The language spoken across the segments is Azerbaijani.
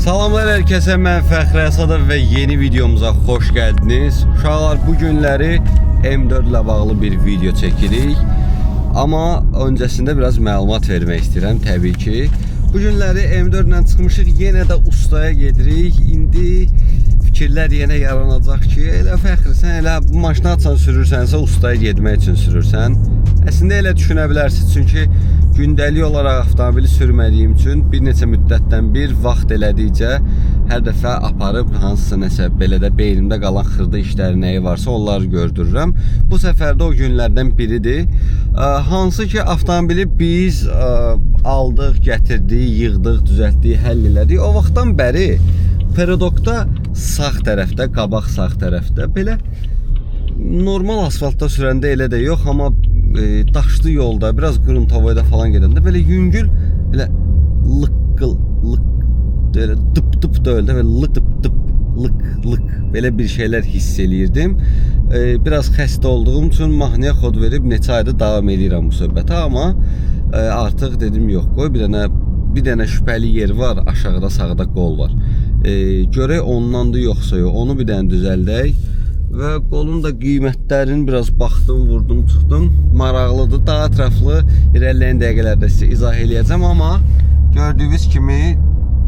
Salamlar herkese, mən Fəxri Əsadov və yeni videomuza xoş gəldiniz. Uşaqlar, bu günləri M4 ilə bağlı bir video çəkirik. Amma öncəsində biraz məlumat vermək istəyirəm təbii ki. Bu günləri M4 ilə çıxmışıq, yenə də ustaya gedirik. İndi fikirlər yenə yaranacaq ki, elə Fəxri, sən elə bu maşını açan sürürsənsə ustaya getmək üçün sürürsən. Əslində elə düşünə bilərsiniz, çünki gündəlik olaraq avtomobili sürmədiyim üçün bir neçə müddətdən bir vaxt elədikcə hər dəfə aparıb hansısa nəsə belə də beynimdə qalan xırda işləri nəyi varsa onları gördürürəm. Bu səfər də o günlərdən biridir. Hansı ki avtomobili biz aldıq, gətirdik, yığdıq, düzəltdik, həll elədik. O vaxtdan bəri Perodokda sağ tərəfdə, qabaq sağ tərəfdə belə normal asfaltda sürəndə elə də yox, amma daşlı yolda, biraz qırıntavayda falan gedəndə belə yüngül, belə lıqqıl, belə dıp da öyle, belə lıp lık belə bir şeylər hiss eləyirdim. Biraz xəstə olduğum üçün mahnıya kod verib neçə ayda davam edirəm bu söhbətə, amma artıq dedim yox, qoy bir dənə şübhəli yer var, aşağıda sağda qol var. Görək ondandır yoxsa yox, onu bir dənə düzəldək. Və qolun da qiymətlərini biraz baxdım, vurdum, çıxdım. Maraqlıdır. Daha ətraflı irəliləyən dəqiqələrdə sizə izah eləyəcəm, amma gördüyünüz kimi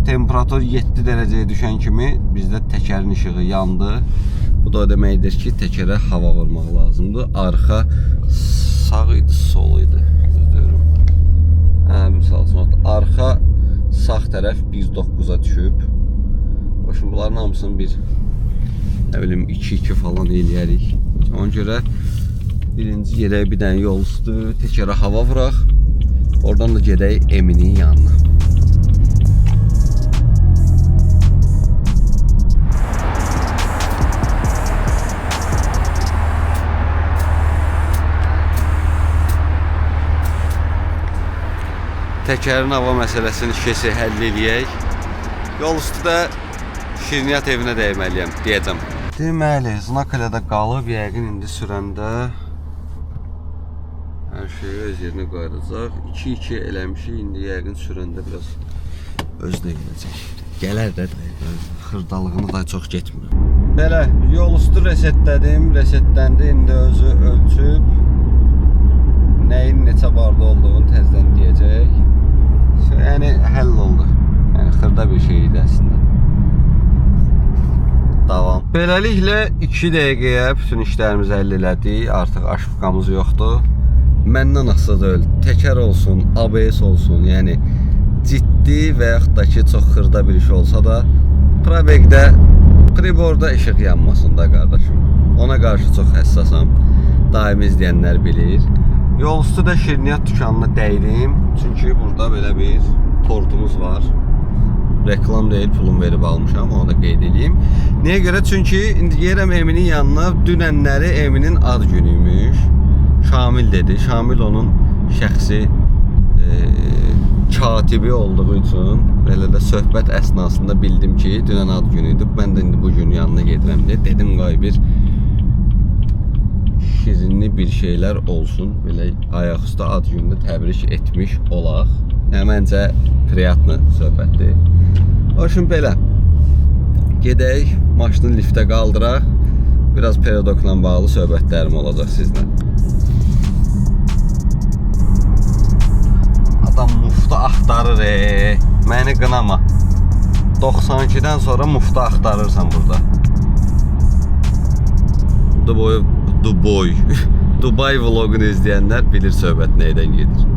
temperatur 7 dərəcəyə düşən kimi bizdə təkərin işığı yandı. Bu da o deməkdir ki, təkərə hava vurmaq lazımdır. Arxa sağ idi, sol idi. Misal üçün, arxa sağ tərəf 1.9-a düşüb. Başım bunların hamısının bir 2-2 falan eləyərik. Ona görə birinci gedək bir dənə yol üstü, təkərə hava vuraq. Oradan da gedək Eminin yanına. Təkərin hava məsələsini şesi həll eləyək. Yol üstü də şirniyyat evinə dəyməliyəm, deyəcəm. Deməli, Znakale'də qalıb, yəqin indi sürəndə hər şey öz yerinə qayıdacaq. 2-2 eləmişik, indi yəqin sürəndə biraz özünə gələcək. Gələr də xırdalığını da çox getmir. Belə, yol üstü resetlədim, resetləndi, indi özü ölçüb nəyin neçə barda olduğunu təzdən deyəcək. Yəni, həll oldu. Yəni, xırda bir şey idi əslində. Davam. Beləliklə 2 dəqiqəyə bütün işlərimizi həll elədik. Artıq aşıfqamız yoxdur. Məndən asılı deyil. Təkər olsun, ABS olsun, yəni ciddi və yaxud da ki, çox xırda bir iş olsa da probegdə, priborda işıq yanmasın da qardaşım. Ona qarşı çox həssasam. Daimi izləyənlər bilir. Yol üstü də şirniyyat dükanına dəydim. Çünki burada belə bir tortumuz var. Reklam deyil, pulum verib almışam, onu da qeyd edeyim. Niyə görə? Çünki indi yerəm Eminin yanına, dünənləri Eminin ad günüymüş. Şamil dedi. Şamil onun şəxsi katibi olduğu üçün belə də söhbət əsnasında bildim ki, dünən ad günüydü. Mən də indi bu gün yanına gedirəm deyə dedim, qoy bir şirinli bir şeylər olsun. Belə ayaqüstü ad günündə təbrik etmiş olaq. Məncə priyatlı söhbətdir. O üçün belə gedək, maşını liftə qaldıraq. Biraz Perodokla bağlı söhbətlərim olacaq sizlə. Adam mufta axtarır, məni qınama. 92-dən sonra mufta axtarırsan burada. Dubai vlogunu izləyənlər bilir söhbət neydən gedir.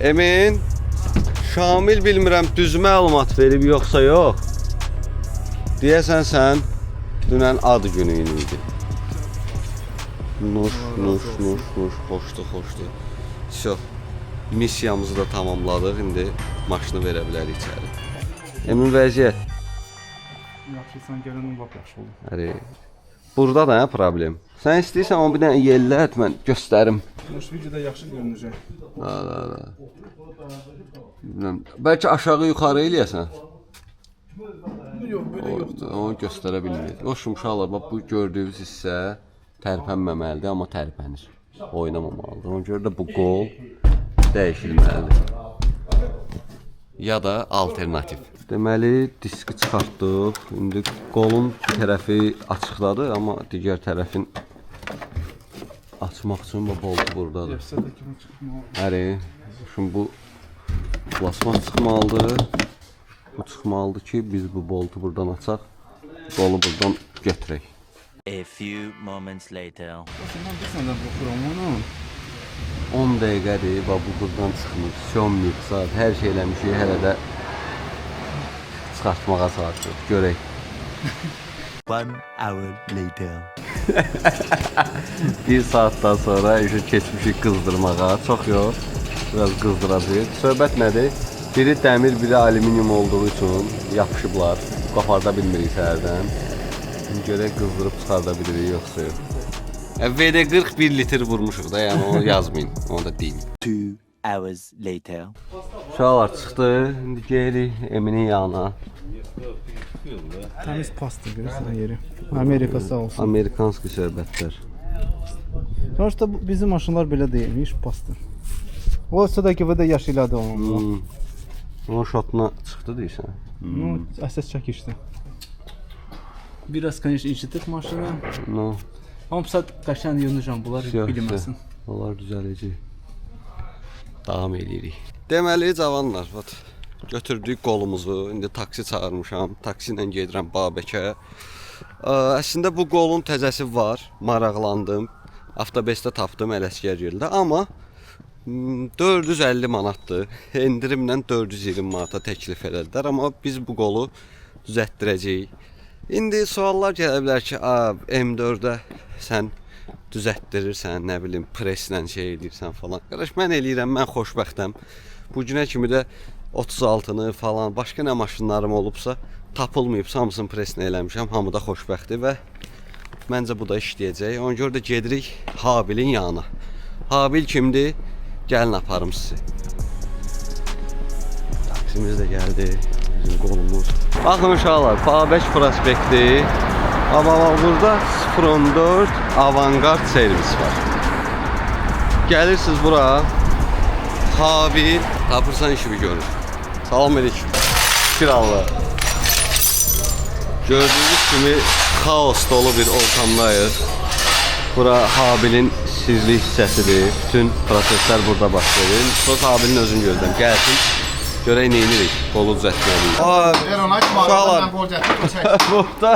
Emin, Şamil bilmirəm düz məlumat verib yoxsa yox. Deyəsən sən dünən ad günün idi. Nuş, xoşdur. Всё. Missiyamızı da tamamladıq. İndi maşını verə bilərik içəri. Emin, vəziyyət. Yaxşı, sən gələn vaxt yaxşı olur. Həri. Burada da problem. Sən istəyirsən onu bir dənə yellət, mən göstərim. Videoda yaxşı görünəcək. Da. Bəlkə aşağı yuxarı eləyəsən. Yox, belə yoxdur. Onu göstərə bilməyək. Hoşum uşaqlar, bax bu gördüyünüz hissə tərpənməməlidir, amma tərpənir. Oynamamalıdır. Ona görə də bu qol dəyişilməlidir. ya da alternativ. Deməli, diski çıxartdıq. İndi qolun bir tərəfi açıqladı, amma digər tərəfin açmaq üçün bu boltu buradadır. Həri, şimdi bu plasmas çıxmalıdır. Bu çıxmalıdır ki, biz bu boltu buradan açaq, qolu buradan götürək. A few moments later. Başından bir səndən baxıram onu. 10 dəqiqədir, bax bu buradan çıxmır. Sönmür, saat, hər şey eləmişik, hələ də çıxartmağa çalışırıq. Görək. 1 hour later. Bir saatdan sonra işe keçmişik qızdırmağa. Çox yox, biraz qızdıracağıq. Söhbət nədir? Biri dəmir, biri alüminium olduğu üçün yapışıblar. Qaparda bilmirik səhərdən. Görək qızdırıb çıxarda bilirik, yoxsa yox. VD 41 litr vurmuşuq da, yəni onu yazmayın, onu da deyin. 2 hours later. Uşaqlar çıxdı, indi gelirik Eminin yanına. Təmiz pasta görürsən yeri. Amerika sağ olsun. Amerikanski söhbətlər. Sonuçta bizim maşınlar belə deyilmiş pasta. Olsa da ki VD yaş elədi onu. Onun şotuna çıxdı deyirsən. Əsas çəkişdi. Biraz конечно incitdik maşını. No. Hamısı qəşəng yönəcəm bunlar bilməsin. Onlar düzələcək. Davam edirik. Deməli cavanlar, bax götürdük qolumuzu. İndi taksi çağırmışam. Taksi ilə gedirəm Babəkə. Əslində bu qolun təzəsi var. Maraqlandım. Avtobesdə tapdım Ələsgər yerdə, amma 450 manatdır. Endirimlə 420 manata təklif elədilər, amma biz bu qolu düzəltdirəcəyik. İndi suallar gələ bilər ki, M4-də sən düzəltdirirsən, nə bilim, preslə şey edirsən falan. Qardaş, mən eləyirəm, mən xoşbəxtəm. Bu günə kimi də 36-nı falan, başqa nə maşınlarım olubsa, tapılmayıbsa hamısını preslə eləmişəm, hamı da xoşbəxtdir və məncə bu da işləyəcək. Ona görə də gedirik Habilin yanına. Habil kimdir? Gəlin aparım sizi. Taksimiz də gəldi, bizim qolumuz. Baxın uşaqlar, Babək prospekti. Amma burada 014 Avangard servis var. Gəlirsiniz bura. Habil, tapırsan işimi görür. Salam aleyküm. Şükür Allah. Gördüğünüz kimi kaos dolu bir ortamdayız. Bura Habilin sirli hissəsidir. Bütün proseslər burada baş verir. Söz Habilin özünü gözləm. Gəlsin. Görək nə edirik? Qolu düzəltməliyik. Uşaqlar. Burada.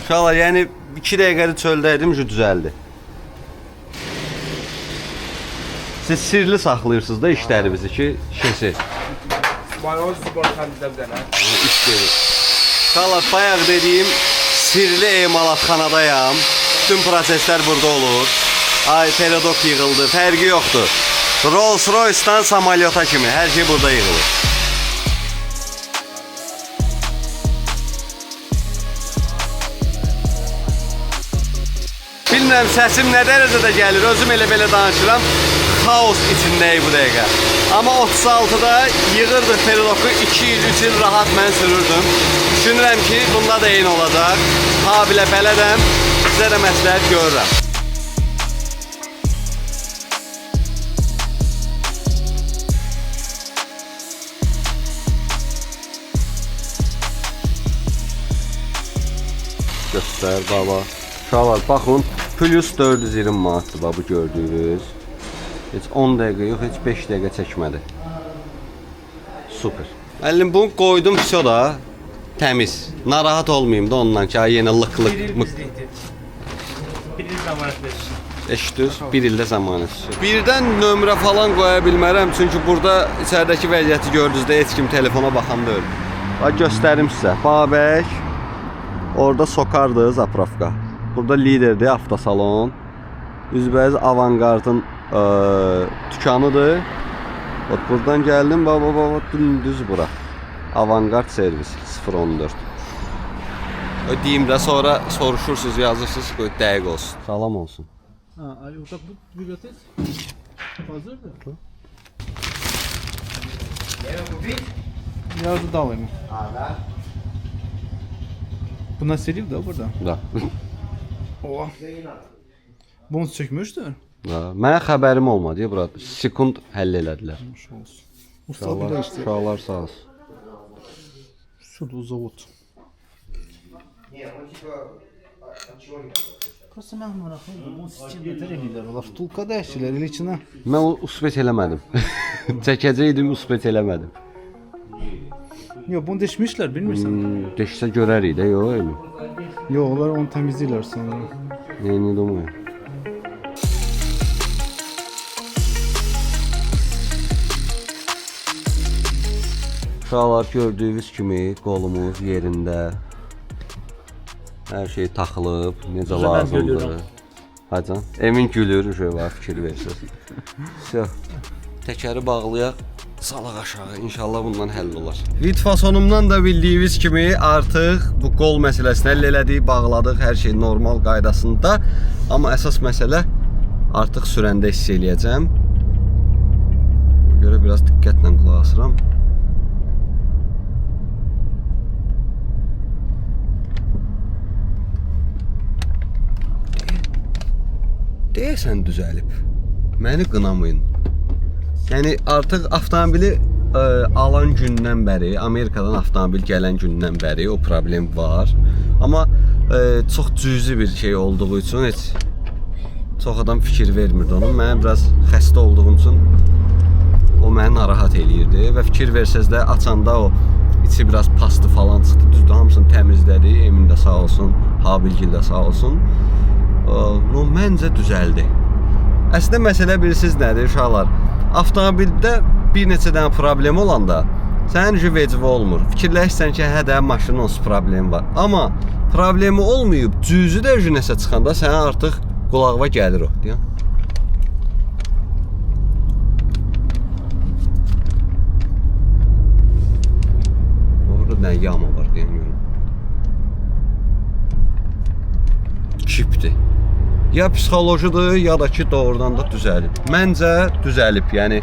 Uşaqlar, yəni 2 dəqiqəli çöldə idim, düzəldi. Siz sirli saxlayırsınız da işlərimizi ki, şeysi. Bayağı zıbarxanıda bir dənə. İş gelir. Uşaqlar, bayaq dediyim sirli emalatxanadayam. Bütün proseslər burada olur. Ay, perodok yığıldı, fərqi yoxdur. Rolls Royce'dan samalyota kimi, hər şey burada yığılır. Bilmirəm, səsim nə dərəcədə gəlir, özüm elə belə danışıram. Kaos içindəyik bu dəqiqə. Amma 36-da yığırdıq perodoku, 200-3 il rahat mən sürürdüm. Düşünürəm ki, bunda da eyni olacaq. Habilə bələdəm, sizə də məsləhət görürəm. Göstər, baba. Uşaqlar, baxın, plus 420 manatdır, bu gördüyünüz. Heç 10 dəqiqə yox, heç 5 dəqiqə çəkmədi. Super. Əlim bunu qoydum, pis o da təmiz. Narahat olmayayım da ondan ki, yenə lıq-lıq. Bir il zamanət verirsin. Eşitdiniz? Bir ildə zamanət. Birdən nömrə falan qoya bilmərəm, çünki burada içəridəki vəziyyəti gördünüzdə heç kim telefona baxan deyil. Bax, göstərim sizə. Babək, orada sokardı zapravka. Burada liderdir avtosalon. Üzbəyiz Avangardın dükanıdır. Buradan gəldim, baba, düz bura. Avangard servis 014. Ödeyim də sonra soruşursunuz, yazırsınız, dəqiq olsun. Salam olsun. Ha, orada bu bibliotek hazırdır. Yazı dalayım. Bunlar silib də burada. Da. Oha. Bonus çəkmişdir. Mənə xəbərim olmadı ya burada. Sekund həll elədilər. Xoş olsun. Usta burada işte. Uşaqlar sağ olsun. Şurada zavod. Prosta mən maraqlıydım. O sistem nətər edirlər? Olar vtulka dəyişirlər il içinə. Mən o usbet eləmədim. Çəkəcəydim, usbet eləmədim. Yox, bunu deşmişlər, bilmirsən. Deşsə görərik də, yox elə. Yox, onlar onu təmizləyirlər sonra. Neyini deməyim. Uşaqlar gördüyünüz kimi qolumuz yerində. Hər şey taxılıb, necə lazımdır. Hacan, Emin gülür, var fikir versiniz. Всё. Təkəri bağlayaq, salaq aşağı. İnşallah bundan həll olar. Vid fasonumdan da bildiyiniz kimi artıq bu qol məsələsini həll elədik, bağladıq, hər şey normal qaydasında. Amma əsas məsələ artıq sürəndə hiss eləyəcəm. Buna görə biraz diqqətlə qulaq asıram. Deyəsən düzəlib. Məni qınamayın. Yəni artıq avtomobili alan gündən bəri, Amerikadan avtomobil gələn gündən bəri o problem var. Amma çox cüzi bir şey olduğu üçün heç çox adam fikir vermirdi onun. Mən biraz xəstə olduğum üçün o məni narahat eləyirdi və fikir versəz də açanda o içi biraz pastı falan çıxdı. Düzdür, hamısını təmizlədi. Emin də sağ olsun, Habilgil də sağ olsun. No, məncə düzəldi. Əslində məsələ bilirsiniz nədir uşaqlar? Avtomobildə bir neçə dənə problem olanda sənin üçün vecivə olmur. Fikirləşsən ki, hə də maşının onsuz problemi var. Amma problemi olmayıb, cüzi də nəsə çıxanda sənə artıq qulağına gəlir o. Deyəm. Orada nə yama var deyəm. Çipdir. Ya psixolojidir, ya da ki doğrudan da düzəlib. Məncə düzəlib, yəni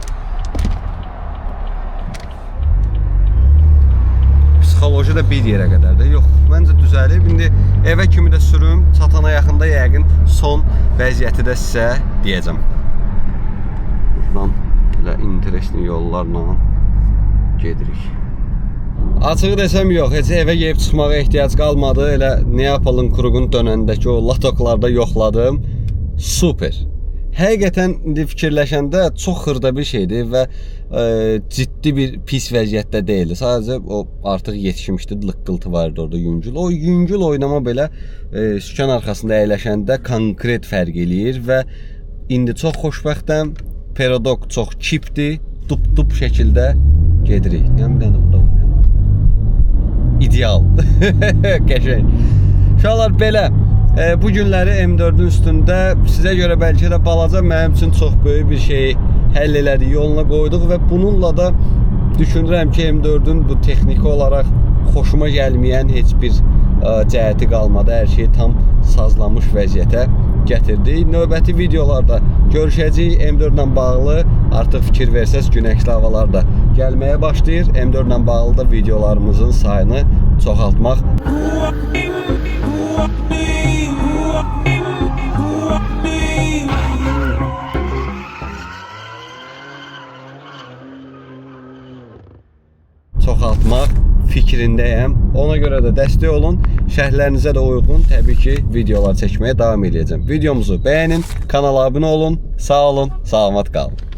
psixoloji da bir yerə qədər də yox. Məncə düzəlib. İndi evə kimi də sürüm, çatana yaxında yəqin son vəziyyəti də sizə deyəcəm. Buradan elə interesli yollarla gedirik. Açığı desəm yox, heç evə gəlib çıxmağa ehtiyac qalmadı. Elə Neapolun Krugun dönəndəki o latoklarda yoxladım. Super. Həqiqətən indi fikirləşəndə çox xırda bir şeydir və ciddi bir pis vəziyyətdə deyildi. Sadəcə o artıq yetişmişdi, lıqqıltı vardı orada yüngül. O yüngül oynama belə sükan arxasında əyləşəndə konkret fərq eləyir və indi çox xoşbəxtəm. Perodok çox çipdir, dup şəkildə gedirik. Yəni bir dənə də bu da var. İdeal. Qəşəng. Uşaqlar belə bu günləri M4-ün üstündə sizə görə bəlkə də balaca, mənim üçün çox böyük bir şeyi həll elədik, yoluna qoyduq və bununla da düşünürəm ki, M4-ün bu texniki olaraq xoşuma gəlməyən heç bir cəhəti qalmadı. Hər şey tam sazlanmış vəziyyətə gətirdik. Növbəti videolarda görüşəcəyik. M4-lə bağlı artıq fikir versəz günəşli havalar da gəlməyə başlayır. M4-lə bağlı da videolarımızın sayını çoxaltmaq. Çoxaltmaq fikrindəyəm. Ona görə də dəstək olun. Şərhlərinizə də uyğun təbii ki videolar çəkməyə davam edəcəm. Videomuzu bəyənin, kanala abunə olun. Sağ olun, salamat qalın.